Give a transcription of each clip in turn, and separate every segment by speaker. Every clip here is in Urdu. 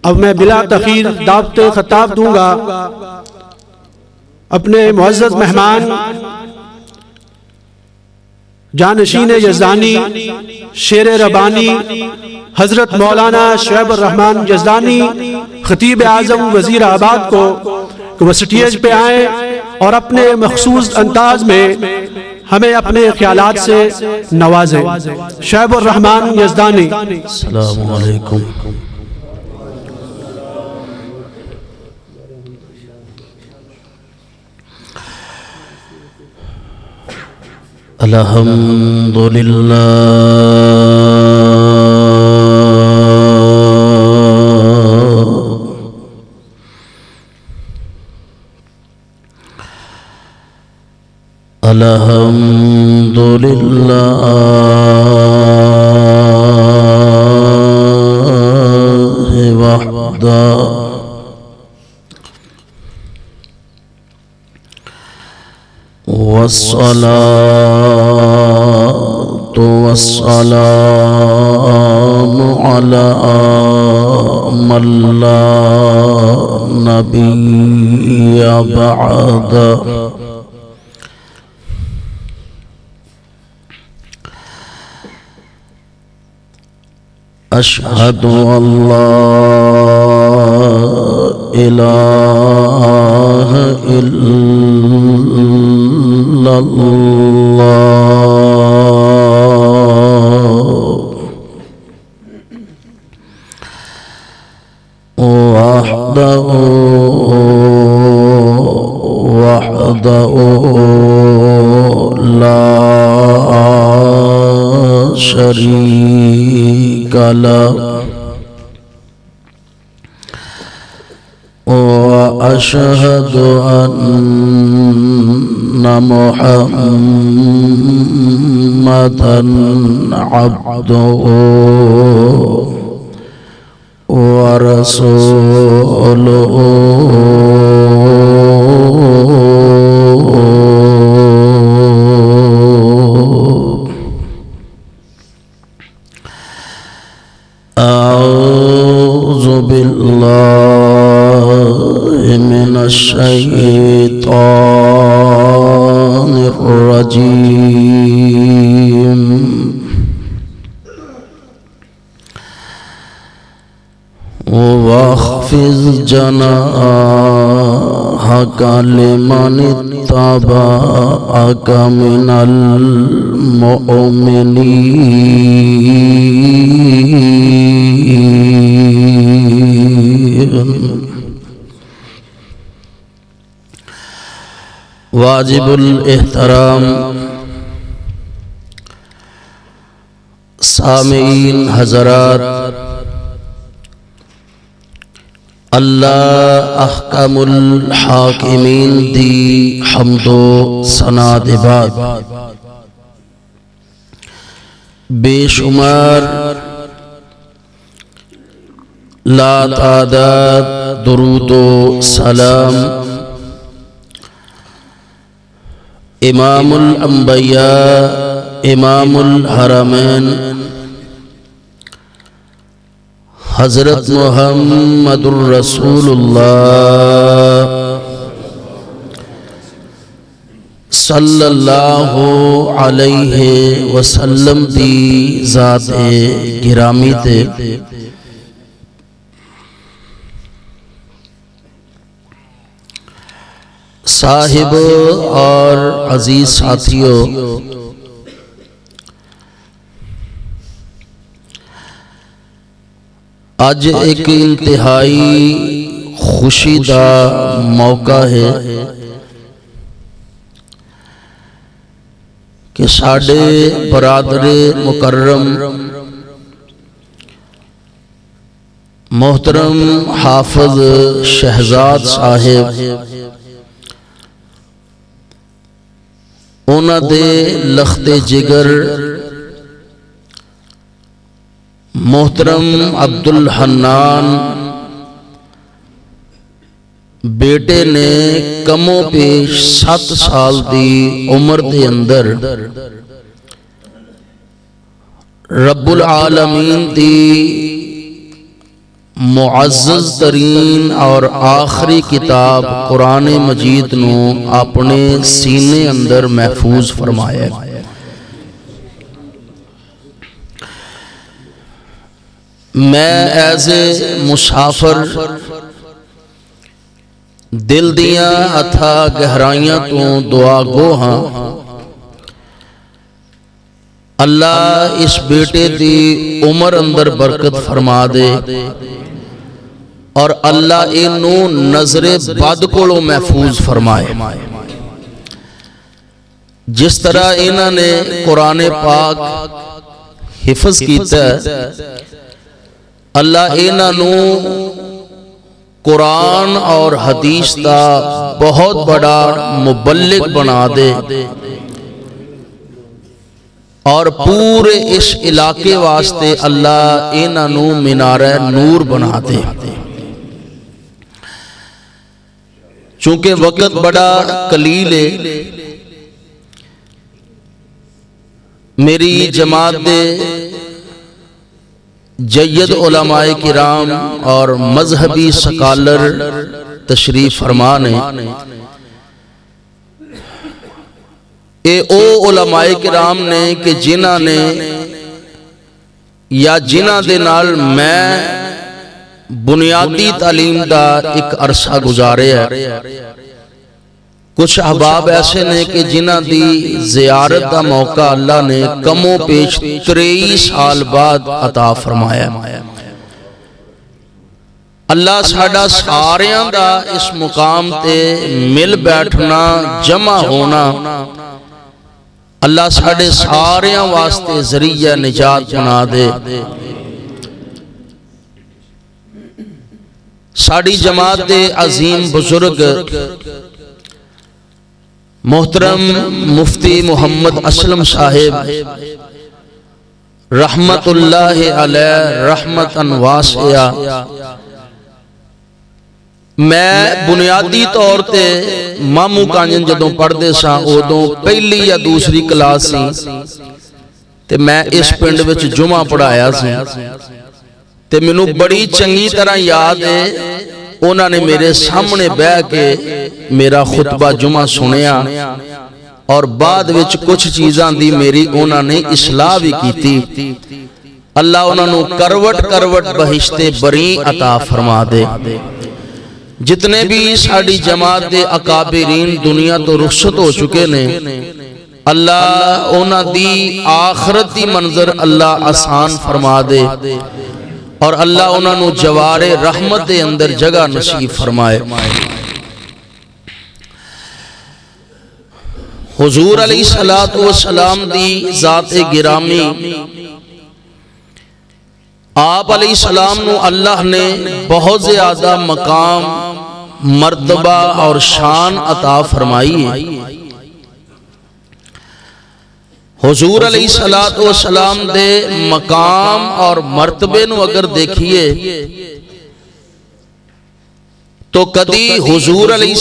Speaker 1: اب میں بلا تاخیر دعوت خطاب دوں گا اپنے معزز مہمان جانشین یزدانی شیر ربانی حضرت مولانا شعیب الرحمن یزدانی خطیب اعظم وزیر آباد کو کہ وہ سٹیج پہ آئیں اور اپنے مخصوص انداز میں ہمیں اپنے خیالات سے نوازیں۔ شعیب الرحمن یزدانی۔
Speaker 2: السلام علیکم۔ الحمدللہ الحمدللہ وحدہ والصلاة والسلام على من لا نبي بعده أشهد أن لا إله إلا الله وحده لا شريك له وأشهد أن محمدًا عبده ورسوله أعوذ بالله من الشيطان الرجيم واخفض جناحك لمن اتبعك من المؤمنين۔ واجب الاحترام سامعین حضرات، اللہ احکم الحاکمین دی حمد و ثنا دے بعد بے شمار لا تعداد درود و سلام امام الانبیاء امام الحرمین حضرت محمد الرسول اللہ صلی اللہ علیہ وسلم دی ذات گرامی تے صاحب اور عزیز ساتھیوں، آج ایک انتہائی خوشی دا موقع ہے کہ ساڈے برادر مکرم محترم حافظ شہزاد صاحب اونا دے لخت جگر محترم عبدالحنان بیٹے نے کمو پیش 7 سال دی عمر دے اندر رب العالمین دی معزز ترین اور آخری کتاب قرآن مجید نو اپنے سینے اندر محفوظ فرمایا ہے۔ میں ایز اے مسافر دل دیاں اتھا گہرائیاں تو دعا گو ہاں، اللہ اس بیٹے دی عمر اندر برکت فرما دے اور اللہ انو نظر بد کولوں محفوظ فرمائے۔ جس طرح انہوں نے قرآن پاک حفظ کیتا ہے، اللہ انہوں قرآن اور حدیث دا بہت بڑا مبلغ بنا دے اور پورے اس علاقے واسطے اللہ انہوں مینارہ نور بنا دے۔ چونکہ وقت بڑا قلیل ہے، میری جماعت دے جید علماء کرام اور مذہبی سکالر تشریف فرما نے، اے او علماء کرام نے کہ جنہاں نے یا جنہاں دے نال میں بنیادی تعلیم دا ایک عرصہ گزارے ہے۔ کچھ احباب ایسے نے کہ جنہاں دی زیارت دا موقع اللہ نے کم و پیش 23 سال بعد عطا فرمایا۔ اللہ ساڈا ساریاں دا اس مقام تے مل بیٹھنا جمع ہونا اللہ ساڈے ساریاں واسطے ذریعہ نجات بنا دے۔ ساڑی جماعت دے عظیم بزرگ محترم مفتی محمد اسلم صاحب رحمت اللہ علیہ رحمت واسعہ، میں بنیادی طور تے مامو کانجن جدوں پڑھ دے ساں ادوں پہلی یا دوسری کلاس سی تے میں اس پنڈ وچ جمعہ پڑھایا سی تے مینوں بڑی چنگی طرح یاد ہے، انہوں نے میرے سامنے بیٹھ کے میرا خطبہ جمعہ سنیا اور بعد وچ کچھ چیزاں دی میری انہوں نے اصلاح بھی کیتی۔ اللہ انہوں نے کروٹ کروٹ بہشت بری عطا فرما دے۔ جتنے بھی ساڑی جماعت دے اکابرین دنیا تو رخصت ہو چکے نے، اللہ انہوں دی آخرتی منظر اللہ آسان فرما دے اور اللہ انہوں نے جوار رحمت دے اندر جگہ نصیب فرمائے۔ حضور علیہ السلام دی ذات گرامی، آپ علیہ السلام نو اللہ نے بہت زیادہ مقام، مرتبہ اور شان عطا فرمائی ہے۔ حضور علیہ السلام دے مقام اور مرتبے نو اگر دیکھئے تو کدی حضور علیہ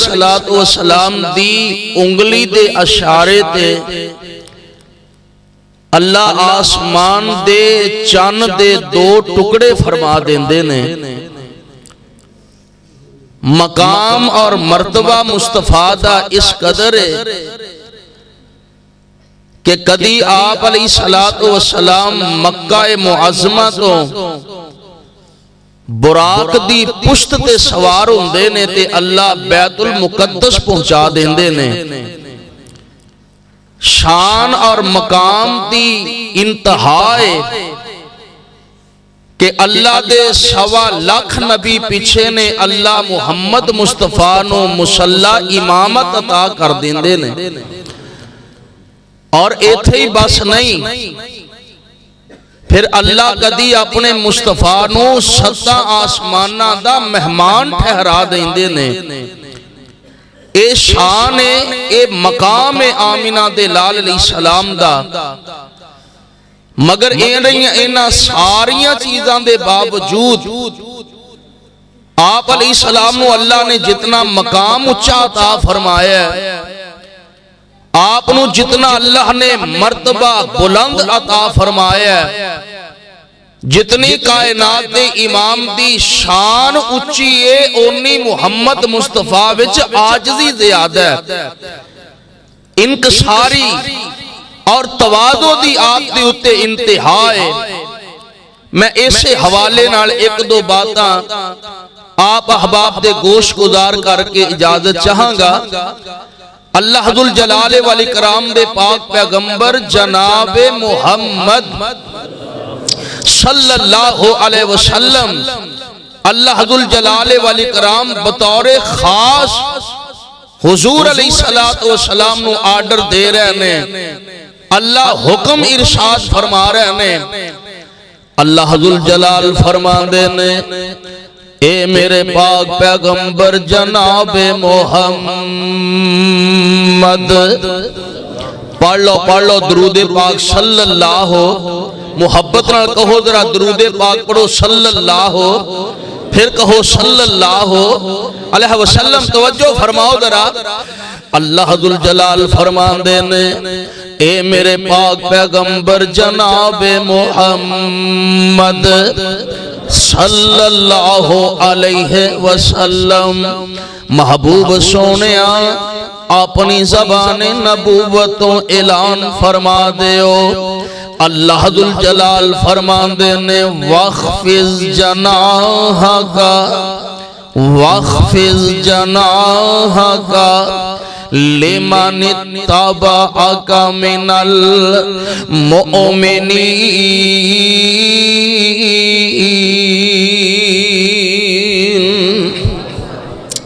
Speaker 2: السلام دی انگلی دے اشارے تے اللہ آسمان دے چاند دے 2 ٹکڑے فرما دیندے نے۔ مقام اور مرتبہ مصطفیٰ دا اس قدر ہے کہ کدی آپ علیہ السلام مکہ معظمہ تو براق دی پشت تے سوار ہوندے نے تے اللہ بیت المقدس پہنچا دیندے نے۔ شان اور مقام دی انتہا ہے کہ اللہ دے 1.25 لاکھ نبی پیچھے نے اللہ محمد مصطفیٰ نو مصلی امامت عطا کر دیندے نے۔ اور ایتھے ہی بس نہیں، پھر اللہ کدی اپنے مصطفیٰ نو 7 آسمانہ دا مہمان ٹھہرا دیندے نے۔ اے شان ہے، اے مقام آمینہ دے لال علیہ السلام دا، مگر اینا ساریاں چیزاں دے باوجود آپ علیہ السلام نو اللہ نے جتنا مقام اچھا عطا فرمایا ہے، آپ نو جتنا اللہ نے مرتبہ بلند عطا فرمایا ہے، جتنی کائنات دے امام دی شان اچھی ہے اونی محمد مصطفیٰ وچ عاجزی زیادہ ہے، انکساری اور تواضع دی آپ دے اتے انتہا ہے۔ میں اسے حوالے نال ایک دو باتاں آپ احباب دے گوش گزار کر کے اجازت چاہاں گا۔ اللہ ذو الجلال والاکرام دے پاک پیغمبر جناب محمد صلی اللہ علیہ وسلم اللہ ذو الجلال والاکرام بطور خاص حضور علیہ السلام نو آرڈر دے رہے ہیں، اللہ حکم ارشاد فرما رہے ہیں۔ اللہ ذو الجلال فرما دے نے اے میرے پاک پیغمبر جناب محمد، پڑھ لو درود پاک صلی اللہ، محبت نہ کہو ذرا درود پاک پڑھو صلی اللہ، پھر کہو صلی اللہ علیہ وسلم، توجہ فرماؤ ذرا۔ اللہ ذو الجلال فرمان دے نے اے میرے پاک پیغمبر جناب محمد صلی اللہ علیہ وسلم، محبوب سونیا اپنی زبان نبوتوں اعلان فرما دیو۔ اللہ ذو الجلال فرمان دے نے وَخْفِضْ جَنَاحَكَ وَخْفِضْ جَنَاحَكَ لِمَنِ اتَّبَعَكَ مِنَ الْمُؤْمِنِينَ۔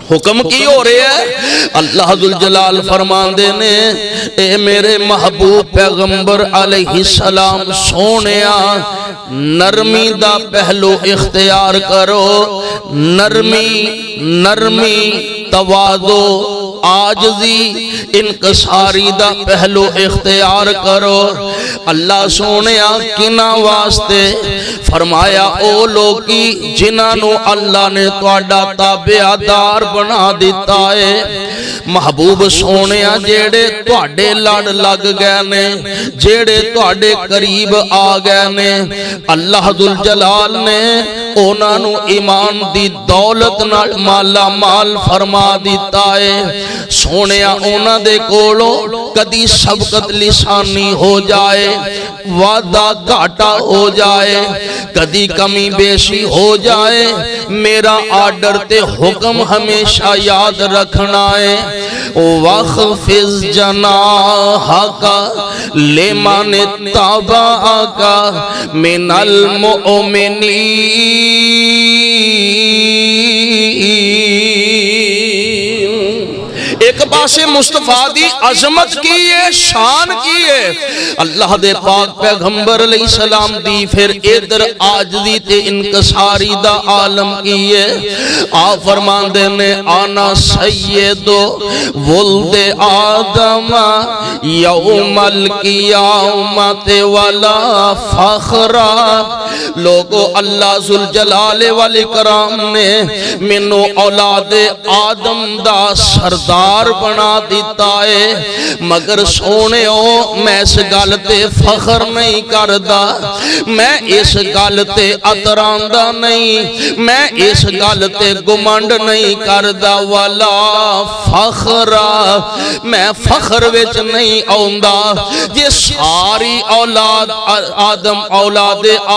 Speaker 2: حکم کی ہو رہے ہیں؟ اللہ ذو الجلال فرمان دے نے اے میرے محبوب پیغمبر علیہ السلام سونیا، نرمی دا پہلو اختیار کرو، نرمی تواضع عاجزی انکساری دا پہلو اختیار کرو۔ اللہ سونیا کنا واسطے فرمایا او لوگی جنہاں اللہ نے تواڈا تابعدار بنا دیتا ہے۔ محبوب سونیا جیڑے تواڈے لڑ لگ گئے نے، جیڑے تواڈے قریب آ گئے نے، اللہ ذو الجلال نے انہاں نو ایمان دی دولت نال مالا مال فرما دیتا ہے۔ سونیا انہاں دے کولوں کدی سبقت لسانی ہو جائے، وعدہ گھاٹا ہو جائے، کدی کمی بیشی ہو جائے، میرا آرڈر تے حکم ہمیشہ یاد رکھنا ہے۔ وَخْفِضْ جَنَاحَكَ لِمَنِ اتَّبَعَكَ مِنَ الْمُؤْمِنِينَ۔ ایک پاسے مصطفیٰ دی عظمت کی ہے، شان کی ہے، اللہ دے پاک پیغمبر علیہ السلام دی پھر ادھر عاجزی تے انکساری دا عالم کی ہے۔ آپ فرمان دے نے آنا سید ولد آدم یوم القیامت ولا فخرا۔ لوگو اللہ ذو الجلال والاکرام نے منو اولاد آدم دا سردار بنا دیتا ہے، مگر سونےو میں اس گل تے فخر نہیں کردا، میں اس گل تے اتراندا نہیں، میں اس گل تے گمنڈ نہیں کردا۔ والا فخرا، میں فخر وچ نہیں آوندا جے ساری اولاد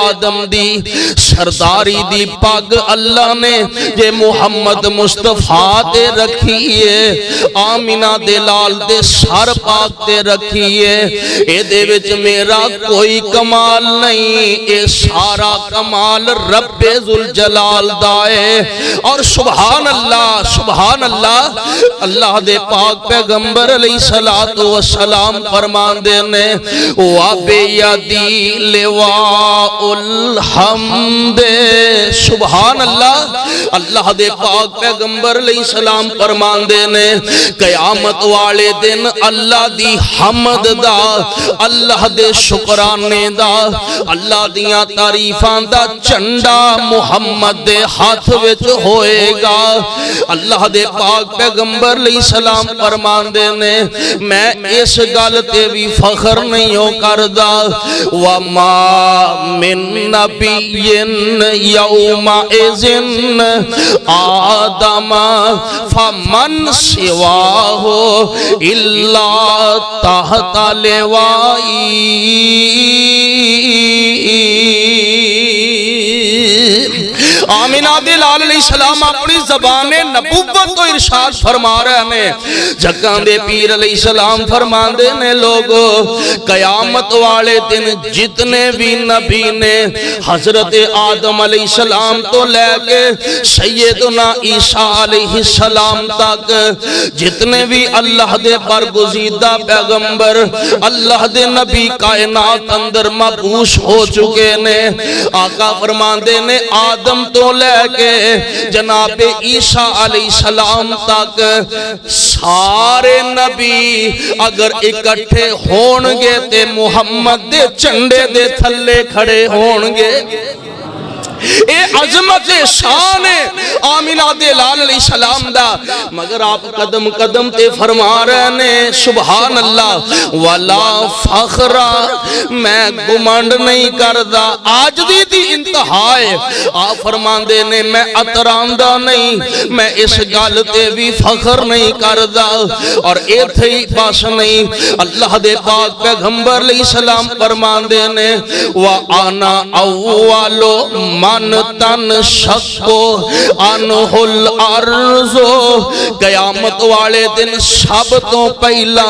Speaker 2: آدم دی سرداری دی پگ اللہ نے جے محمد مصطفیٰ تے رکھی ہے، آمینہ دے لال دے سر پاک تے رکھیے، اے دے وچ میرا کوئی کمال نہیں، اے سارا کمال رب ذوالجلال دائے۔ اور سبحان اللہ اللہ دے پاک پیغمبر علیہ السلام فرمان دینے وَبِيَدِي لِوَاءُ الْحَمْدِ۔ سبحان اللہ اللہ دے پاک پیغمبر علیہ السلام فرماندے نے قیامت والے دن اللہ دی حمد دا، اللہ دے شکرانے دا، اللہ دیاں تعریفاں دا چنڈا محمد دے ہاتھ وچ ہوئے گا۔ اللہ دے پاک پیغمبر علیہ السلام فرماندے نے میں اس گل تے بھی فخر نہیں ہو کردا، وَمَا مِن نَبِيٍّ يَوْمَئِذٍ آدَمَ فَمَنْ سِوَاهُ إِلَّا تَحْتَ لِوَائِي۔ آمینہ دلال علیہ السلام اپنی زبان نبوت تو ارشاد فرما رہے ہیں۔ جگان دے پیر علیہ السلام فرمان دے نے لوگو قیامت والے دن جتنے بھی نبی نے حضرت آدم علیہ السلام تو لے کے سیدنا عیسیٰ علیہ السلام تک جتنے بھی اللہ دے برگزیدہ پیغمبر اللہ دے نبی کائنات اندر مبعوث ہو چکے نے، آقا فرمان دے نے آدم تو لے کے جناب عیسیٰ علیہ السلام تک سارے نبی اگر اکٹھے ہونگے تے محمد دے چنڈے دے تھلے کھڑے ہونگے۔ اے عظمت شان آمینہ دلال علیہ السلام دا، مگر آپ قدم قدم تے فرما رہے نے سبحان اللہ وَلَا فَخْرَ، میں گمانڈ نہیں کردہ، آجزی دی انتہائے آپ فرمان دے نے میں اتراندہ نہیں، میں اس گل تے بھی فخر نہیں کردہ، اور ایتھے ہی پاس نہیں، اللہ دے پاک پیغمبر علیہ السلام فرمان دے نے وَأَنَا أَوَّلُ من تن شکو انہ الارض، قیامت والے دن سب تو پہلا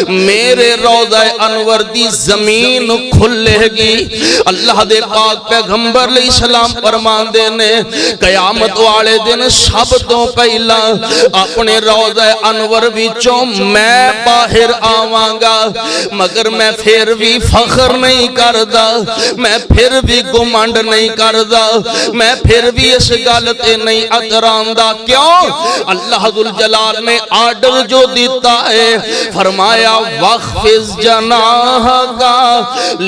Speaker 2: میرے روضہ انور دی زمین کھلے گی۔ اللہ دے پاک پیغمبر علیہ السلام فرمان دے نے قیامت والے دن سب تو پہلا اپنے روضہ انور وچوں میں باہر آواں گا، مگر میں پھر بھی فخر نہیں کردہ، میں پھر بھی گمانڈ نہیں کردہ، میں پھر بھی اس گالتے نہیں اتراندہ۔ کیوں؟ اللہ ذوالجلال نے آرڈر جو دیتا ہے فرمایا وَخْفِضْ جَنَاحَكَ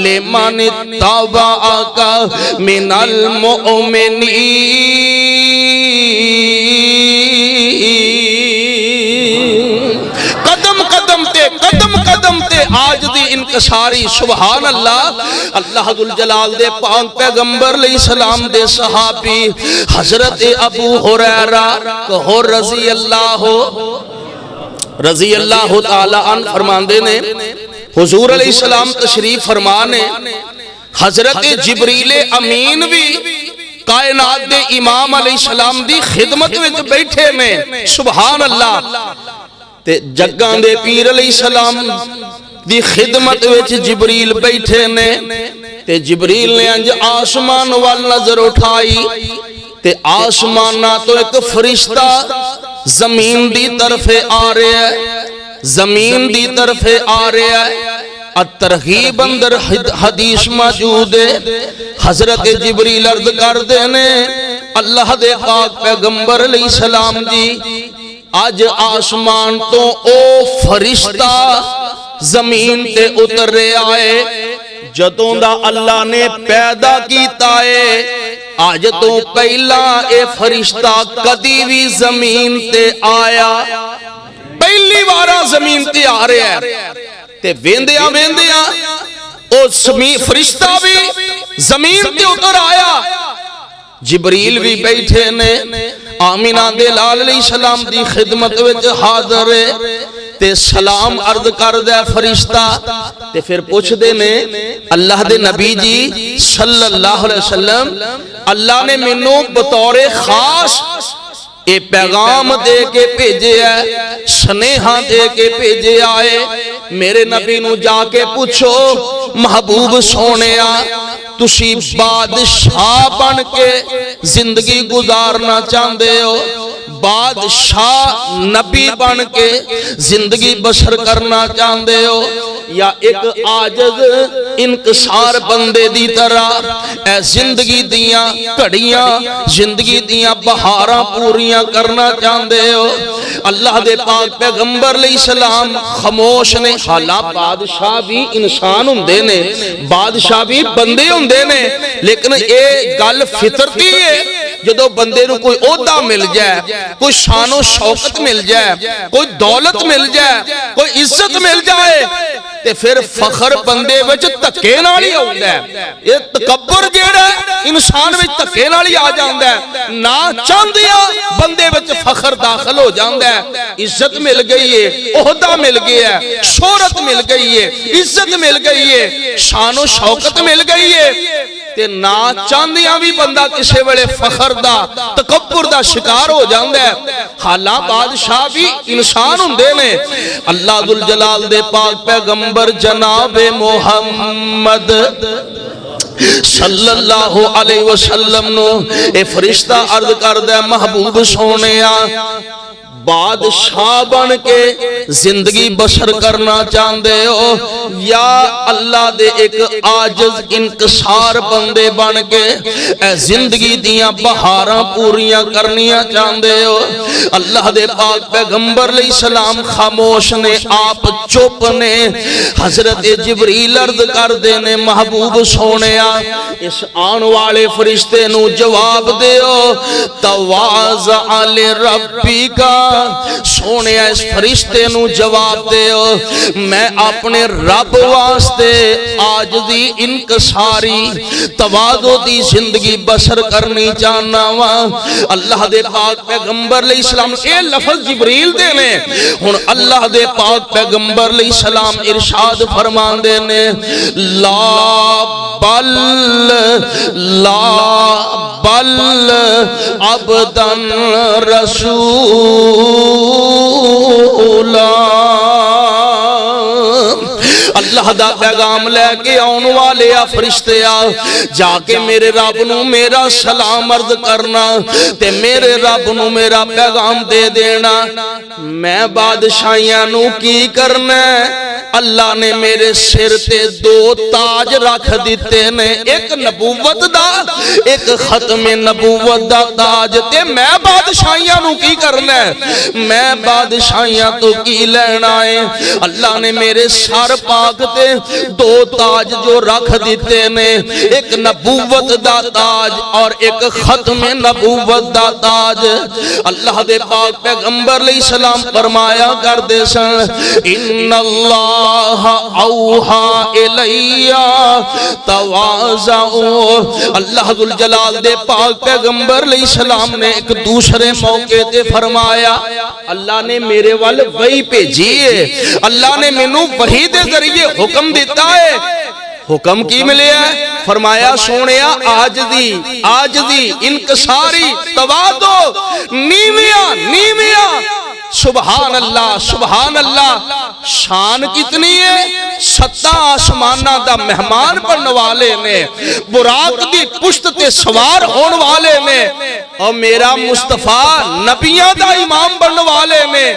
Speaker 2: لِمَنِ اتَّبَعَكَ مِنَ الْمُؤْمِنِينَ۔ قدم تے آج دی انکساری سبحان اللہ۔ اللہ ذوالجلال دے پاک پیغمبر علیہ السلام دے صحابی حضرت ابو ہریرہ کہو رضی اللہ تعالی عنہ فرماندے نے حضور علیہ السلام تشریف فرمانے حضرت جبریل امین بھی کائنات دے امام علیہ السلام دی خدمت میں بیٹھے میں سبحان اللہ۔ تے جگان دے پیر علیہ السلام دی خدمت وچ جبریل بیٹھے نے، تے جبریل نے انج آسمان وال نظر اٹھائی، تے آسمان تو ایک فرشتہ زمین دی طرف آ رہا ہے، زمین دی طرف آ رہا ہے۔ الترغیب اندر حدیث موجود ہے، حضرت جبریل عرض کر دینے اللہ دے پاک پیغمبر علیہ السلام جی آج آسمان تو او فرشتہ زمین تے اتر رہے آئے جدوں دا اللہ نے پیدا کیتا ہے، آج تو پہلا اے فرشتہ کدی بھی زمین تے آیا، پہلی بارہ زمین تے آ رہے ہیں۔ تے ویندیاں او فرشتہ بھی زمین تے اتر آیا، جبریل بھی بیٹھے نے، آمینہ دلال علیہ السلام دی خدمت وچ حاضر ہے، تے سلام عرض کر دے فرشتہ، تے پھر پوچھ دے نے اللہ دے نبی جی صلی اللہ علیہ وسلم اللہ نے منوں بطور خاص اے پیغام دے کے بھیجے ہے، سنیہاں دے کے بھیجے آئے، میرے نبی نو جا کے پوچھو محبوب سونیا تسی بادشاہ بن کے زندگی گزارنا چاہندے ہو، بادشاہ نبی بن کے زندگی بسر کرنا چاہتے ہو یا ایک عاجز انکسار بندے دی طرح اے زندگی دیاں گھڑیاں زندگی دیاں بہاراں پوریاں کرنا چاہتے ہو؟ اللہ دے پاک پیغمبر علیہ السلام خاموش نے. حالاں بادشاہ بھی انسان ہوندے نے, بادشاہ بھی بندے ہوندے نے, لیکن اے گل فطرتی ہے جدو بندے نو کوئی عہدہ مل جائے, کوئی شان و شوکت مل جائے, کوئی دولت مل جائے, کوئی عزت مل جائے تے پھر فخر بندے وچ دھکے نال ہی آوندا ہے. یہ تکبر جیڑا انسان وچ دھکے نال ہی آ جاندا ہے. نہ چاہندیاں بندے وچ فخر داخل ہو جاندا ہے. عزت مل گئی ہے, عہدہ مل گیا ہے, شہرت مل گئی ہے, عزت مل گئی ہے, شان و شوکت مل گئی ہے تے نہ چاندیاں بھی بندہ کسے ویلے فخر دا تکبر دا شکار ہو جاندا ہے. حالاں بادشاہ بھی انسان ہوندے نے. اللہ ذوالجلال دے پاک پیغمبر جناب محمد صلی اللہ علیہ وسلم نو اے فرشتہ عرض کردہ محبوب سونیا بادشاہ بن کے زندگی بسر کرنا چاہتے ہو یا اللہ دے ایک عاجز انکسار بندے بن کے اے زندگی دیاں بہاراں پوریاں کرنیاں چاہتے ہو؟ اللہ دے پاک پیغمبر علیہ السلام خاموش نے, آپ چپ نے. حضرت جبریل عرض کر دینے محبوب سونیا اس آن والے فرشتے نو جواب دیو تواضع لربی کا. سونے اس فرشتے نو جواب دیو میں اپنے رب واسطے عاجزی انکساری تواضع دی زندگی بسر کرنی چاہنا وا. اللہ دے پاک پیغمبر علیہ السلام اے لفظ جبریل دے نے. ہن اللہ دے پاک پیغمبر علیہ السلام ارشاد فرمان دے نے لا بل عبدن رسول اللہ دا پیغام لے کے آن والے فرشتے آ جا کے میرے رب نو میرا سلام عرض کرنا تے میرے رب نو میرا پیغام دے دینا. میں بادشاہیاں نو کی کرنا ہے؟ اللہ نے میرے سر تے دو تاج رکھ دیتے نے, ایک نبوت دا ایک ختم نبوت دا تاج. تے میں بادشاہیاں نو کی کرنا ہے؟ میں بادشاہیاں تو کی لینا ہے؟ اللہ نے میرے سر پاک تے دو تاج جو رکھ دیتے نے, ایک نبوت دا تاج اور ایک ختم نبوت دا تاج. اللہ دے پاک پیغمبر علیہ السلام فرمایا کر دے سن ان اللہ اوحا الیہ تواضعوا. اللہ ذوالجلال دے پاک پیغمبر علیہ السلام نے ایک دوسرے موقع تے فرمایا اللہ نے میرے وال وحی بھیجی ہے, اللہ نے مینوں وحی دے ذریعے حکم دیتا ہے. حکم کی ملیا ہے؟ فرمایا سونیا عاجزی انکساری تواضع نیویاں. سبحان اللہ سبحان اللہ. شان کتنی ہے؟ 7 آسمانہ دا مہمان بننے والے نے, براق دی پشت تے سوار ہون والے نے, اور میرا مصطفیٰ نبیاں دا امام بننے والے نے.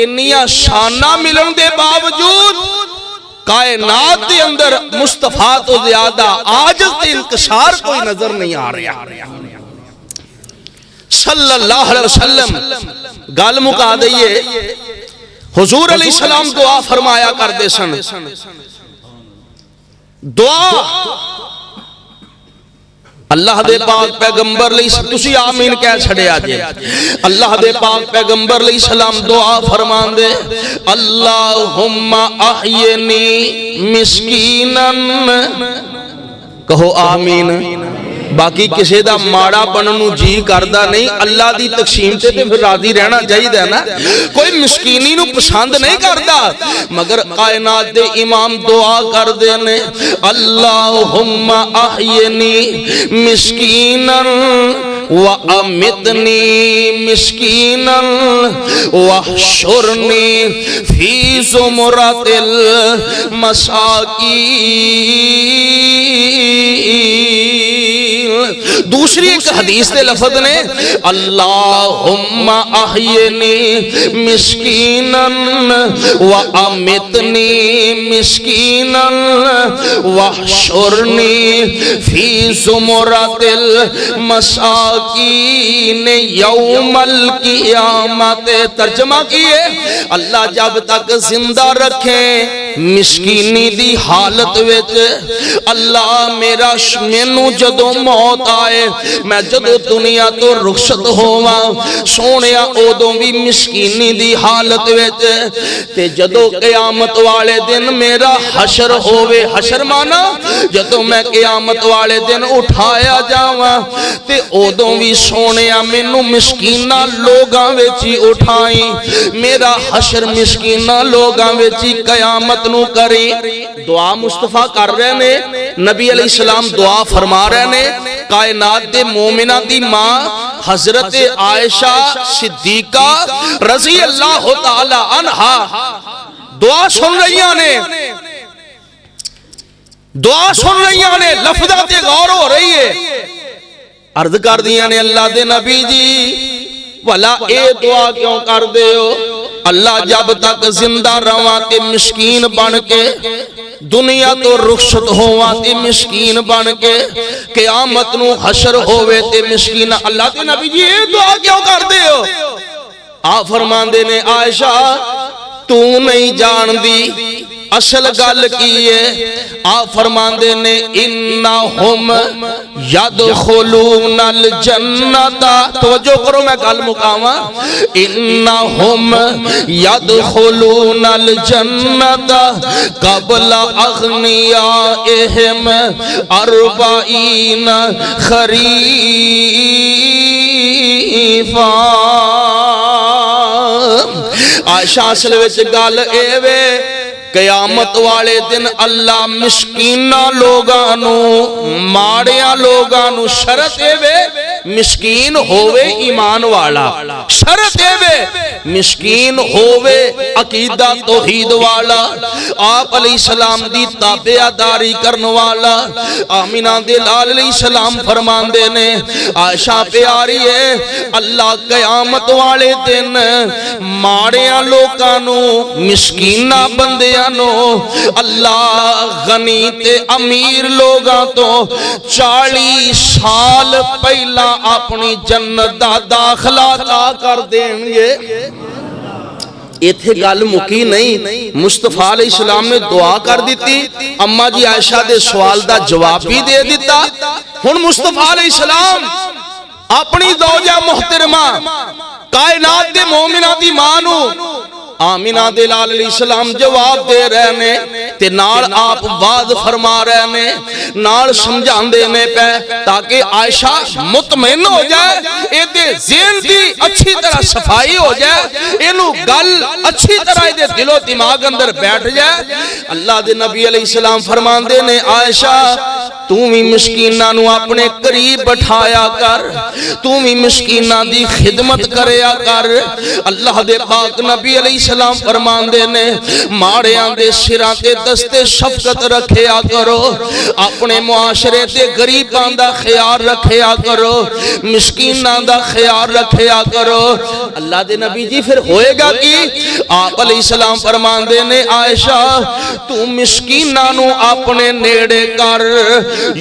Speaker 2: انیاں شانہ ملن دے باوجود کائنات دے اندر مصطفیٰ تو زیادہ عاجز تے انکسار کوئی نظر نہیں آ رہا. صلی اللہ علیہ وسلم گل مکا دئیے. حضور علیہ السلام دعا فرمایا کر دے سن. دعا اللہ دے پاک پیغمبر علیہ السلام تسی آمین کہہ چھڑے آجے. اللہ دے پاک پیغمبر علیہ السلام دعا فرمان دے اللہم احینی مسکینن. کہو آمین. باقی کسی دا ماڑا بننو جی کردہ نہیں, اللہ دی تقسیم تے پھر راضی رہنا چاہیے نا. کوئی مسکینی نو پسند نہیں کردہ, مگر کائنات دے امام دعا کر دینے اللہم احینی مسکینن وَأَمِتْنِي مِسْكِينًا وَحْشُرْنِي فِي زُمْرَةِ الْمَسَاكِينِ. دوسری ایک حدیث دے لفظ نے اللہم احینی مسکینا و امیتنی مسکینا واحشرنی فی زمرۃ المساکین یوم القیامت. ترجمہ کیے اللہ جب تک زندہ رکھیں مسکینی دی حالت وچ اللہ میرا مینوں جدوں موت آئے میں جدوں دنیا تو رخصت ہوواں سونیا اودوں بھی مسکینی دی حالت وچ تے جدوں قیامت والے دن میرا حشر ہووے. حشر مانا جدوں میں قیامت والے دن اٹھایا جاواں تے اودوں بھی سونیا مینوں مسکیناں لوگاں وچ ہی اٹھائیں. میرا حشر مسکیناں لوگاں وچ ہی قیامت نو کریں. دعا مصطفیٰ کر رہے نے, نبی علیہ السلام دعا فرما رہے نے. کائنات دے مومنہ دی ماں حضرت عائشہ صدیقہ رضی اللہ تعالی عنہا دعا سن رہیاں نے, دعا سن رہیاں نے, لفظات غور ہو رہی ہے. عرض کر دیا نے اللہ دے نبی جی والا اے دعا کیوں کر دے ہو؟ اللہ جب تک زندہ رواں تے مسکین بن کے دنیا تو رخصت ہواں تے مسکین بن کے قیامت نو حشر ہووے تے مسکین. اللہ تے نبی جی اے دعا کیوں کر دے ہو؟ آپ فرماندے نے عائشہ تو نہیں جان دی اصل گل کی ہے. آپ فرماندے نے انہم یدخلون الجنت. توجہ کرو میں گل مکاواں. انہم یدخلون الجنت قبل اغنیائہم 40 خریفا. عائشہ اصل وچ گل اے وے قیامت والے دن اللہ مسکینہ لوگاں نو ماڑیاں لوگاں نو شرط اے وے مسکین ہووے ایمان والا, شرط اے وے مسکین ہووے عقیدہ توحید والا, آپ علیہ السلام دی تابعداری کرن والا. آمینہ دے لال علیہ السلام فرماندے نے عائشہ پیاری ہے اللہ قیامت والے دن ماڑیاں لوگاں نو مسکینہ بندے اللہ غنی تے امیر لوگاں تو 40 سال پہلا اپنی جنت دا داخلہ عطا کر دیں گے. ایتھے گل مکی نہیں, مصطفیٰ علیہ السلام نے دعا کر دیتی, اما جی عائشہ دے سوال دا جواب بھی دے دیتا. ہن مصطفیٰ علیہ السلام اپنی زوجہ محترمہ کائنات دے مومنہ دی ماں نو آمینہ دے لال علیہ السلام جواب دے رہے نے تے نال آپ وعد فرما رہے نے, نال سمجھان دے نے پہ تاکہ عائشہ مطمئن ہو جائے, اے دے ذہن دی اچھی طرح صفائی ہو جائے, انو گل اچھی طرح دے دل و دماغ اندر بیٹھ جائے. اللہ دے نبی علیہ السلام فرمان دے نے عائشہ تو بھی مسکینہ نو اپنے قریب بٹھایا کر, تو بھی مسکینہ دی خدمت کریا کر. اللہ دے پاک نبی علیہ السلام فرمان دے نے ماڑیاں دے سراں تے دستے شفقت رکھیا کرو, اپنے معاشرے تے غریباں دا خیال رکھیا کرو, مسکیناں دا خیال رکھیا کرو. اللہ دے نبی جی پھر ہوئے گا کی؟ آپ علیہ السلام فرمان دے نے عائشہ تو مسکیناں نو اپنے نیڑے کر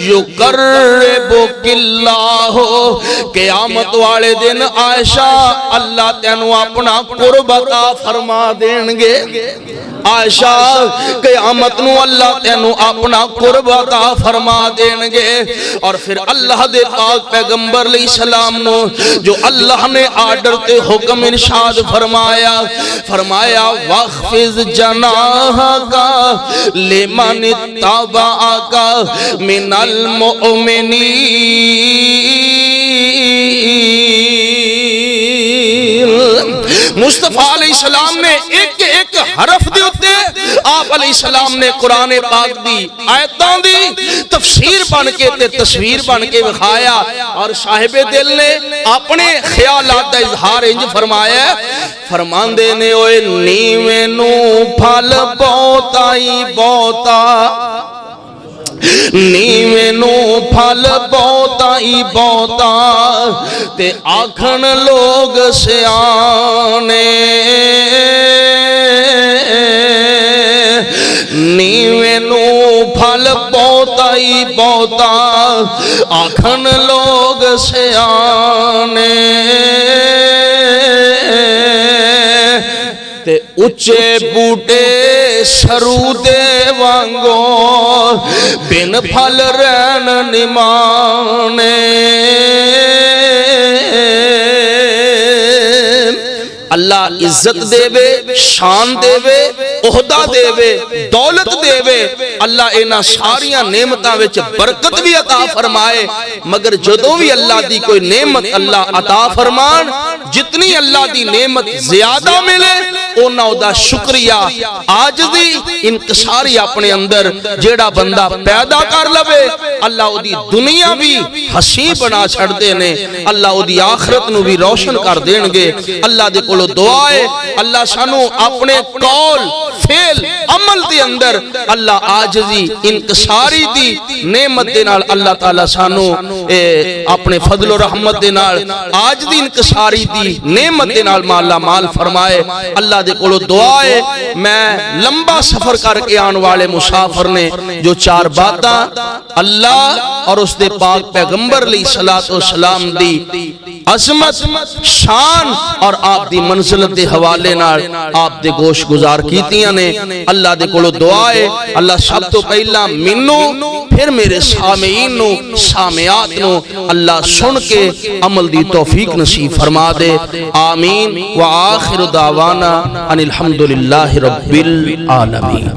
Speaker 2: یقربک اللہ. قیامت والے دن عائشہ اللہ تینو اپنا قرب عطا فرما دیں گے. عائشہ قیامت نو اللہ تینو اپنا قرب عطا فرما دیں گے. اور پھر اللہ دے پاک پیغمبر علیہ السلام نو جو اللہ نے آرڈر تے حکم ارشاد فرمایا, فرمایا وَخْفِضْ جَنَاحَكَ لِمَنِ اتَّبَعَكَ مِنَ الْمُؤْمِنِينَ. مصطفیٰ علیہ السلام نے ایک ایک حرف دی ہوتے آپ علیہ السلام نے قرآن پاک دی آیتاں دی تفسیر بن کے تے تصویر بن کے بکھایا. اور صاحب دل نے اپنے خیالات دا اظہار انج فرمایا, فرمان دے نے اوے نیویں نو پھل بہتا ہی بہتا, نیویں نو پھل بہتا ہی بہتا تے آکھن لوگ سیانے نیویں نو پھل بہتا ہی بہتا آکھن لوگ سیانے تے اچے بوٹے سرو دے وانگو بن پھل رہن نمانے اللہ عزت دے وے شان دے وے عہدہ دے وے دولت دے وے اللہ اینا ساریاں نعمتاں وچ برکت بھی عطا فرمائے مگر جدوں بھی اللہ دی کوئی نعمت اللہ عطا فرمان جتنی اللہ دی نعمت زیادہ ملے اونا دا شکریہ عاجزی انکساری اپنے اندر جیڑا بندہ پیدا کر لوے اللہ او دی دنیا بھی حسین بنا چھڑ دینے اللہ او دی آخرت نو بھی روشن کر دینگے اللہ دے کولو دعائے اللہ سانو اپنے قول فعل عمل دے اندر اللہ عاجزی انکساری دی نعمت دے نال اللہ تعالیٰ سانو اپنے فضل و رحمت دے نال عاجزی انکساری دی نعمت دے نال مالا مال فرمائے اللہ دے کولو دعائے میں لمبا سفر کر کے آن والے مسافر نے جو 4 باتاں اللہ اور اس دے پاک پیغمبر علیہ السلام دی عظمت شان اور آپ دی منزلت دے حوالے نال آپ دے گوش گزار کیتیاں نے اللہ دے کولو دعائے اللہ سب تو پہلا منو پھر میرے سامعین نو سامعات نو اللہ سن کے عمل دی توفیق نصیب فرما دے آمین وآخر دعوانا ان الحمدللہ رب العالمین